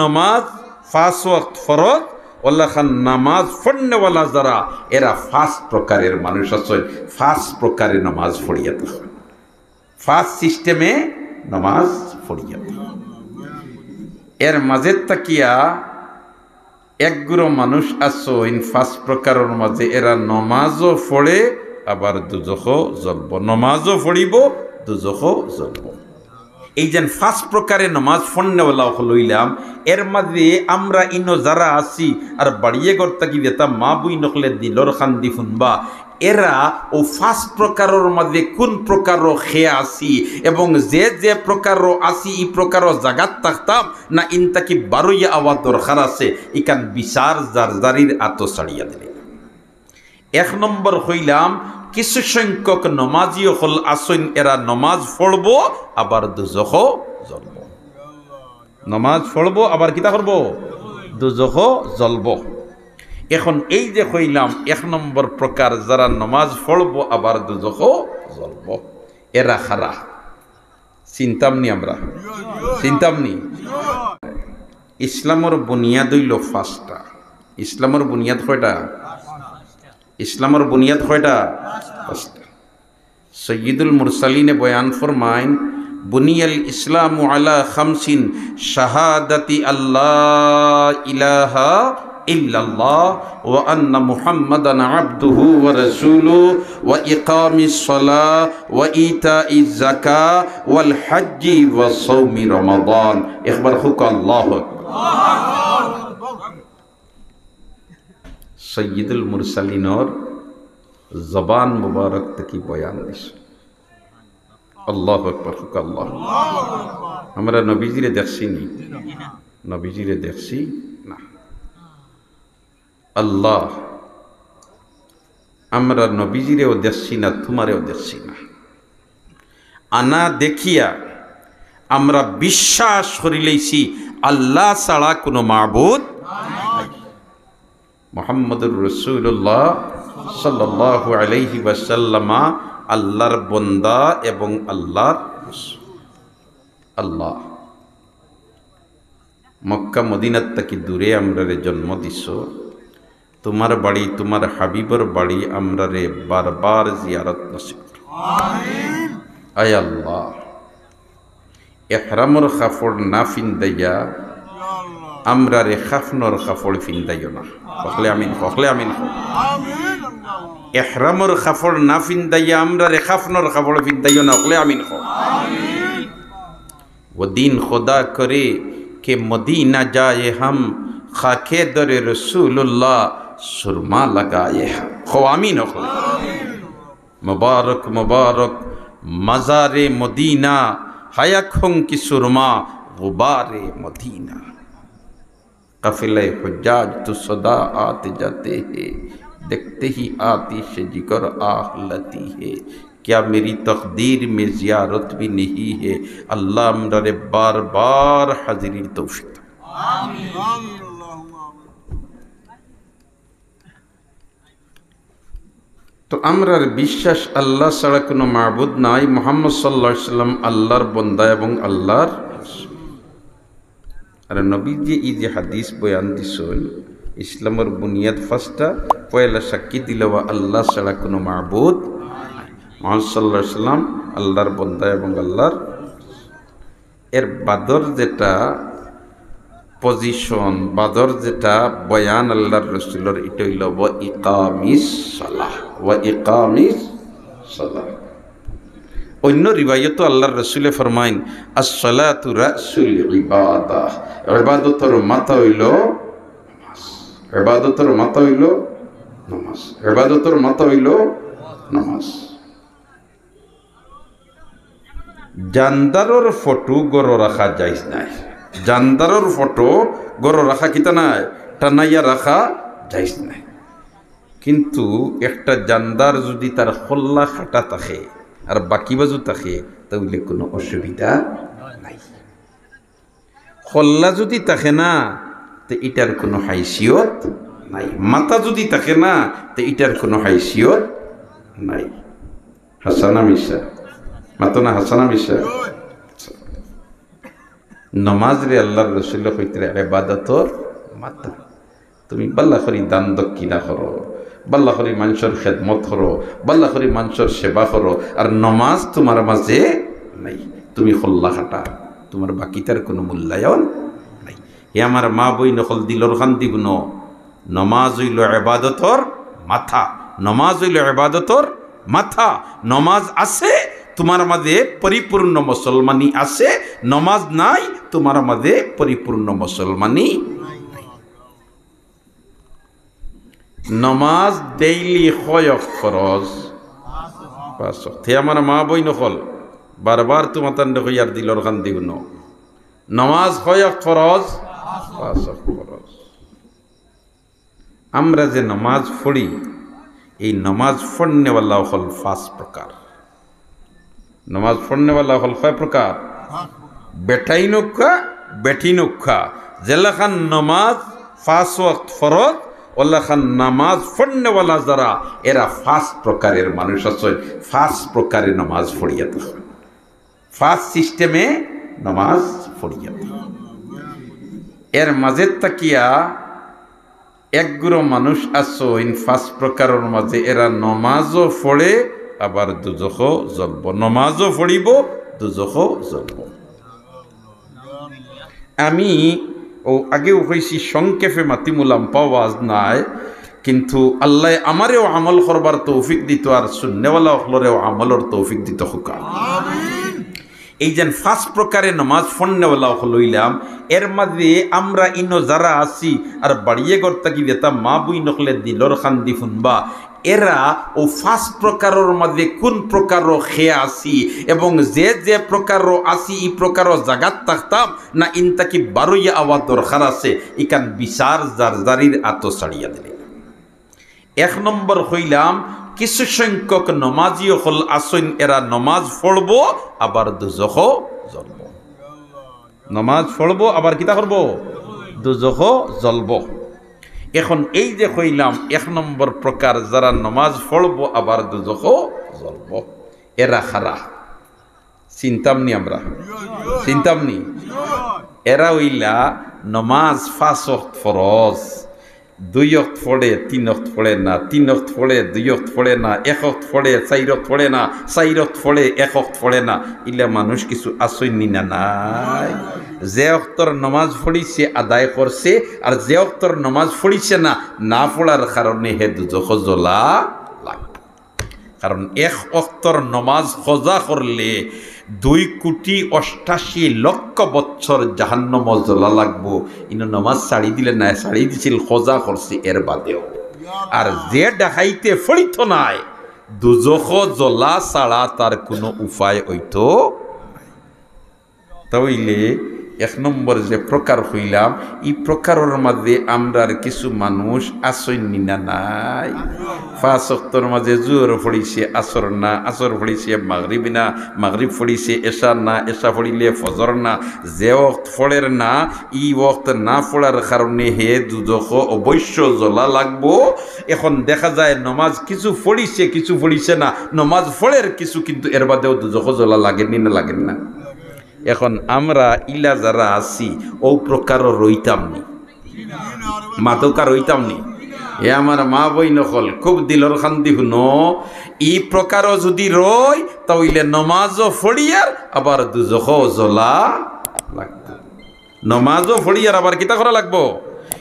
নামাজ 5 ওয়াক্ত ফরজ ওয়াল্লাহ খান নামাজ পড়নেওয়ালা যারা এরা 5 প্রকারের মানুষ আছে। 5 প্রকারের নামাজ পড়িয়া থাকে, 5 সিস্টেমে নামাজ পড়িয়া থাকে। এর মাঝে তাকিয়া একগুলো মানুষ আছে 5 প্রকারের মাঝে এরা নামাজও পড়ে আবার দুজখও জ্বলব, নামাজও পড়িব দুজখও জ্বলব। এই যে 5 প্রকারের নামাজ পড়নেওয়ালা লইলাম, এর মাঝে আমরা ইনো যারা আছি আর বাড়িয়ে করতে কি বেতা মা বুই নকলে দিলর খান্দি শুনবা, এরা ও 5 প্রকারের মাঝে কোন প্রকারও খেয়ে আসি এবং যে যে প্রকারও আসি এই প্রকারও জাগাত থাকতাম না ইনতা কি বারোইয়া আওয়াজ দরকার আছে, ইকান বিচার জারজারির আত ছাড়িয়া দিলে। 1 নম্বর হইলাম কিছু সংখ্যক নমাজিও হল আসইন এরা নমাজ পড়ব আবার দুজখও জ্বলব, নমাজ পড়ব আবার কিতা করব দুজখও জ্বলব। এখন এই যে কইলাম 1 নম্বর প্রকার যারা নমাজ পড়ব আবার দুজখও জ্বলব, এরা খারা চিন্তামনি, আমরা চিন্তামনি। ইসলামের বুনিয়াদ হইল 5টা। ইসলামের বুনিয়াদ কয়টা? ইসলামের বুনিয়াদ কয়টা? 5টা। সৈয়দুল মুরসালিনে বয়ান ফরমাইন বুনিয়াল ইসলামু আলা 5 শাহাদাতি আল্লাহ ইলাহা ইল্লাল্লাহ ওয়া আন্না মুহাম্মাদান আবদুহু ওয়া রাসূলুহু ওয়া ইকামিস সালাহ ওয়া ইতাইজ যাকাহ ওয়াল হজ্জি ওয়া সাওমি রমাদান। একবার হুক আল্লাহু আকবার। সৈয়দুল মুরসালিনর জবান মুবারক থেকে বয়ান দিছে। আল্লাহু আকবার, হুক আল্লাহ। আমরা নবীজিরে দেখছি নি? নবীজিরে দেখছি না। আল্লাহ আমরা নবীজিরেও দেখছি না, তোমারেও দেখছি না। আনা দেখিয়া আমরা বিশ্বাস করিলেছি আল্লাহ ছাড়া কোনো মাবুদ নাই। মুহাম্মদুর রাসূলুল্লাহ সাল্লাল্লাহু আলাইহি ওয়াসাল্লাম আল্লাহর বান্দা এবং আল্লাহর রাসূল। আল্লাহ মক্কা মদিনার থেকে দূরে আমরারে জন্ম দিছো, তোমার বাড়ি তোমার হাবিবর বাড়ি আমরারে বারবার জিয়ারত নসিব করো। আমিন। আয় আল্লাহ ইহরামর কাপড় না ফিন্দাইয়া আমরারে খাফনর কাপড় ফিন্দাইও না। কখলে আমিন, কখলে আমিন। ইহরামর কাপড় না ফিন্দাইয়া আমরারে খাফনর কাপড় ফিন্দাইও না। কখলে আমিন। वो दिन खुदा करे कि मदीना जाए हम खाके दर रसूलुल्लाह सुरमा लगाए हम। खो आमीन हो। मुबारक मुबारक मज़ारे मदीना हयाखों की सुरमा गुबारे मदीना। काफिले हुज्जाज तो सदा आते जाते हैं, देखते ही आतिश जिगर आह लती है। क्या मेरी तकदीर में ज़ियारत भी नहीं है? अल्लाह हमरे बार बार हाजिरी तौफीक। तो আমরার বিশ্বাস আল্লাহ ছাড়া কোনো মাবুদ নাই, মুহাম্মদ সাল্লাল্লাহু আলাইহি সাল্লাম আল্লাহর বান্দা এবং আল্লাহর রাসূল। আর নবীজি এই যে হাদিস বয়ান দিছেন ইসলামের বুনিয়াদ 5টা, পয়লা সাক্ষী দিল আল্লাহ ছাড়া কোনো মাবুদ নাই, মুহাম্মদ সাল্লাল্লাহু আলাইহি সাল্লাম আল্লাহর বান্দা এবং আল্লাহর। এর বাদর যেটা পজিশন, বাদর যেটা বয়ান আল্লাহর রাসূলের, এটা হইল ওয়া ইকামিস সালাহ, ওয়া ইকামিস সালাহ। অন্য রিওয়ায়াতে আল্লাহর রাসূলে ফরমাইন আস-সালাতু রাসুল ইবাদাহ, ইবাদতের মাথা হইল নামাজ, ইবাদতের মাথা হইল নামাজ, ইবাদতের মাথা হইল নামাজ। জানদারর ফটো গড় রাখা যাইজ নাই, জানদারর ফটো গড় রাখা কিতা নাই, টানাইয়া রাখা যাইজ নাই। কিন্তু একটা জানদার যদি তার খোল্লা খাটা থাকে আর বাকি বাজু থাকে তাহলে কোনো অসুবিধা নাই। খোল্লা যদি থাকে না তো এটার কোনো হাইসিয়ত নাই, মাথা যদি থাকে না তো এটার কোনো হাইসিয়ত নাই। হাসানা মিশা মাতো না, হাসানা মিশা নমাজ রে আল্লাহর রাসূল কইতে ইবাদতর মাথা। তুমি বাল্লা করি দান দক্ষিণা করো, বাল্লা করি মানুষের খেদমত করো, বাল্লা করি মানুষের সেবা করো, আর নমাজ তোমার মাঝে নাই, তুমি খোল্লা খাটা, তোমার বাকিটার কোনো মূল্যায়ন নাই। হে আমার মা বই নকল দিলর খান্তি গুনো, নমাজ হইল ইবাদতর মাথা, নমাজ হইল ইবাদতর মাথা। নমাজ আছে তোমার মাঝে পরিপূর্ণ মুসলমানি আছে, নমাজ নাই তোমার মাঝে পরিপূর্ণ মুসলমানি। নমাজ ডেইলি কয়ক ফরজ? 5 ওয়াক্ত। হে আমার মা বই নকল বারবার তোমার হইয়ার দিলর খান দিব ন, নমাজ কয়ক ফরজ? 5 ওয়াক্ত ফরজ। আমরা যে নমাজ পড়ি, এই নমাজ পড়নেওয়ালা হল 5 প্রকার। নমাজ পড়নেওয়ালা হল কয় প্রকার? বেটাই নক্ষা বেটি নক্ষা। জেলাখান নমাজ 5 ওয়াক্ত ফরজ, ওল্লাখান নামাজ পড়নেওয়ালা যারা, এরা 5 প্রকারের মানুষ আছে। 5 প্রকারের নামাজ পড়িয়া তো, 5 সিস্টেমে নামাজ পড়িয়া। এর মাঝে তাকিয়া একগুলো মানুষ আছে 5 প্রকারের মাঝে, এরা নমাজও পড়ে আবার দুজখও জ্বলব, নমাজও পড়িব দুজখও জ্বলব। আমি আগেও হয়েছি সংক্ষেপে মাতিমুলাম পাওয়াজ নাই, কিন্তু আল্লাহ আমারেও আমল করবার তৌফিক দিত, আর সুন্নেওয়ালা হলরেও আমলের তৌফিক দিত হুকা। এই যে 5 প্রকারে নমাজ পড়নেওয়ালা হইলাম, এর মাঝে আমরা ইনো যারা আছি আর বাড়িয়ে গড়তা কি দেতা মা বুই নকলে দিলর খান্দি ফুনবা, এরা ও 5 প্রকারের মাঝে কোন প্রকার খেয়ে আসি, এবং যে যে প্রকার আসি এই প্রকার জাগাত থাকতাম না, ইনতাকি 12 আওয়াজ দরকার আছে, ইকান বিচার জারজারির আত ছাড়িয়া দিলে। 1 নম্বর হইলাম কিছু সংখ্যক নমাজিও হল আসইন, এরা নমাজ পড়ব আবার দুজখও জ্বলব। নমাজ পড়ব আবার কিতা করব? দুজখও জ্বলব। এখন এই যে কইলাম 1 নম্বর প্রকার যারা নমাজ পড়ব আবার দুজখও জ্বলব, এরা খারা চিন্তামনি, আমরা চিন্তামনি। এরা হইলা নমাজ 5 ওয়াক্ত ফরজ, 2 ওয়াক্ত পড়ে 3 ওয়াক্ত পড়ে না, 3 ওয়াক্ত পড়ে 2 ওয়াক্ত পড়ে না, 1 ওয়াক্ত পড়ে 4 ওয়াক্ত পড়ে না, 4 ওয়াক্ত পড়ে 1 ওয়াক্ত পড়ে না। ইলা মানুষ কিছু আসইনি না নাই? যে ওয়াক্তর নমাজ পড়িছে আদায় করছে, আর যে ওয়াক্তর নমাজ পড়িছে না, না পড়ার কারণে হে দুজখ জ্বলা লাগবে। কারণ 1 ওয়াক্তর নমাজ কজা করলে 2,88,00,000 বছর জাহান্নাম জ্বলা লাগবো। ইনো নমাজ ছাড়ি দিলে না, ছাড়ি দিছিল কজা করছে এর বাদেও। আর যে ডাকাইতে ফলিত নাই, দুজখ জ্বলা ছাড়া তার কোনো উপায় হইতো। তাহলে 1 নম্বর যে প্রকার হইলাম, এই প্রকারের মাঝে আমরার কিছু মানুষ আসইনি না নাই? 5 ওয়াক্তর মাঝে জোহর পড়িছে আসর না, আসর পড়িছে মাগরিব না, মাগরিব পড়িছে এশা না, এশা পড়িলে ফজর না। যে ওয়াক্ত পড়ের না, এই ওয়াক্ত না পড়ার কারণে হে দুজখ অবশ্য জ্বলা লাগবো। এখন দেখা যায় নমাজ কিছু পড়িছে কিছু পড়িছে না, নমাজ পড়ের কিছু, কিন্তু এর বাদেও দুজখ জ্বলা লাগেনি না, লাগেন না? এখন আমরা ইলা যারা আছি ও প্রকার রইতাম নি, মাতকা রইতাম নি। এ আমার মা বই নকল খুব দিলর খান্দি শুনো, ই প্রকার যদি রই তাইলে নমাজও ফড়িয়ার আবার দুজখও জ্বলা লাগবে। নমাজও ফড়িয়ার আবার কিতা করা লাগবো?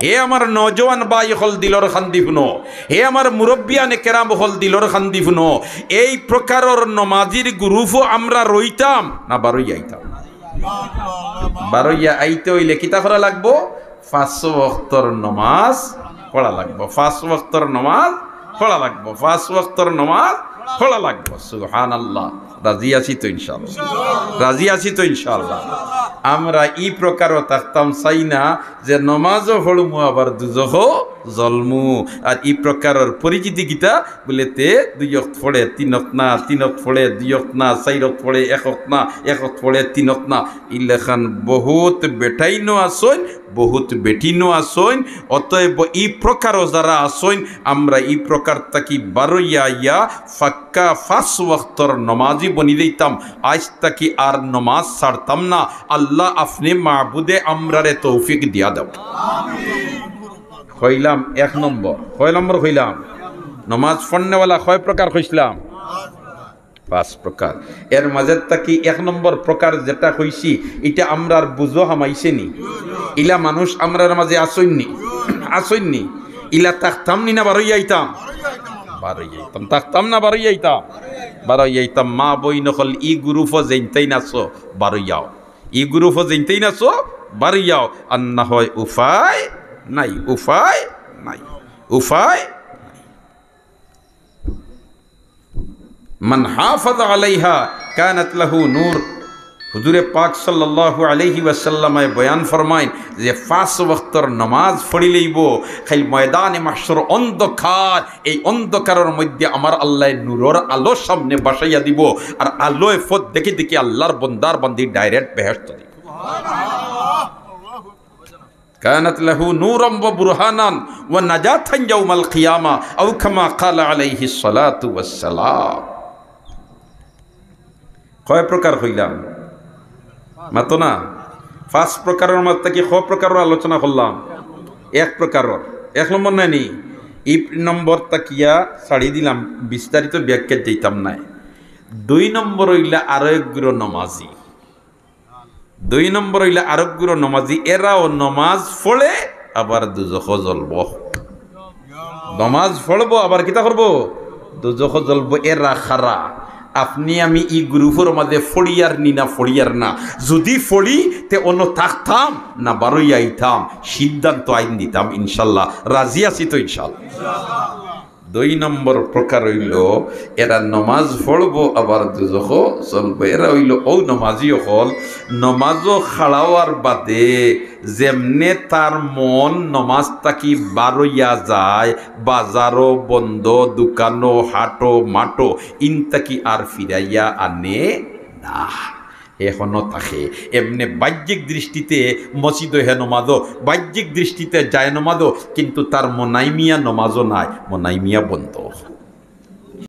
হে আমার নজওয়ান ভাই হল দিলর খান্দি শুনো, হে আমার মুরব্বিয়ানে কেরাম হল দিলর খান্দি শুনো, এই প্রকারের নমাজির গ্রুপও আমরা রইতাম না বারোই আইতাম? বারোইয়া আইতে হইলে কিতা করা লাগবো? 5 ওয়াক্তর নমাজ পড়া লাগবো, 5 ওয়াক্তর নমাজ পড়া লাগবো, 5 ওয়াক্তর নমাজ পড়া লাগবো। সুবহানাল্লাহ। রাজি আছি তো ইনশাআল্লাহ? রাজি আছি তো ইনশাআল্লাহ? আমরা এই প্রকারও থাকতাম চাই না যে নমাজও পড়মু আবার দুজখও জলমু। আর এই প্রকারের পরিচিতি গীতা বলেতে 2 ওয়াক্ত পড়ে 3 ওয়াক্ত না, 3 ওয়াক্ত পড়ে 2 ওয়াক্ত না, 4 ওয়াক্ত পড়ে 1 ওয়াক্ত না, 1 ওয়াক্ত পড়ে 3 ওয়াক্ত না। ইলেখান বহুত বেটাইনো আসন, বহুত বেটিনও আসইন। অতএব এই প্রকারও যারা আসইন আমরা এই প্রকার তাকি বারইয়া ইয়া ফাক্কা ফাঁস ওয়াক্তর নমাজি বনি দিতাম। আজ তাকি আর নমাজ ছাড়তাম না। আল্লাহ আপনি মাহবুদে আমরারে তৌফিক দিয়া দাও। হইলাম 1 নম্বর। কয় নম্বর হইলাম? নমাজ পড়নেওয়ালা কয় প্রকার হইছিলাম? 5 প্রকার। এর মাঝে তাকি 1 নম্বর প্রকার যেটা হইছি এটা আমরার বুঝো হামাইছেনি। ইলা মানুষ আমরার মাঝে আসইননি, আসইননি। ইলা তাকতাম নি না বারই আইতাম? বারই আইতাম। তাকতাম না বারই আইতাম? বারই আইতাম। মা বই নকল ই গ্রুপও যেনতেই নাচো বারই যাও, ই গ্রুপও যেনতেই নাচো বারই যাও। আর না হয় উপায় নাই, উপায় নাই, উপায়। মান হাফাযা আলাইহা কানাত লাহু নূর। হুজুরে পাক সাল্লাল্লাহু আলাইহি ওয়াসাল্লামে বয়ান ফরমাইন যে 5 ওয়াক্তর নামাজ পড়িলেইব খালি ময়দানে মাহশর অন্ধকার, এই অন্ধকারের মধ্যে আমার আল্লাহ নূরের আলো সামনে বসাইয়া দিব। আর আলোয় ফত দেখি দেখি আল্লাহর বান্দার বান্দি ডাইরেক্ট বেহেশত দিব। কানাত লাহু নূরাম ওয়া বুরহানান ওয়া নাজাতান ইয়াউমাল কিয়ামা আও কামা ক্বালা আলাইহিস সালাতু ওয়াস সালাম। কয় প্রকার হইলাম? মাতো না 5 প্রকারের মধ্যে কি ক প্রকারের আলোচনা করলাম? 1 প্রকারের 1 নম্বর নানি এই নম্বর তাকিয়া ছাড়ি দিলাম, বিস্তারিত ব্যাখ্যা দিতাম নাই। 2 নম্বর হইলা আরোগ্য নমাজি। 2 নম্বর হইলা আরোগ্য নমাজি। এরাও নমাজ পড়ে আবার দুজখ জ্বলব। নমাজ পড়বো আবার কিতা করবো? দুজখ জ্বলব। এরা খারা। আপনি আমি ই গ্রুপের মাঝে ফড়িয়ার নি না ফড়িয়ার না। যদি ফড়ি তে অন্য থাকতাম না বারোই আইতাম, সিদ্ধান্ত আইন দিতাম ইনশাল্লাহ। রাজি আছি তো ইনশাল্লাহ? 2 নম্বর প্রকার হইল এরা নমাজ পড়বো আবার দুজখ চলবো। এরা হইল ও নমাজি হল নমাজও খাড়াওয়ার বাদে যেমনে তার মন নমাজ তাকি বারইয়া যায়, বাজারও বন্ধ, দোকানও হাটো মাটো ইনতাকি আর ফিরাইয়া আনে না, এখনো থাকে। এমনি বাহ্যিক দৃষ্টিতে মসজিদ হে নমাজও, বাহ্যিক দৃষ্টিতে যায় নমাজও, কিন্তু তার মনাইমিয়া নমাজও নাই, মনাইমিয়া বন্ধ।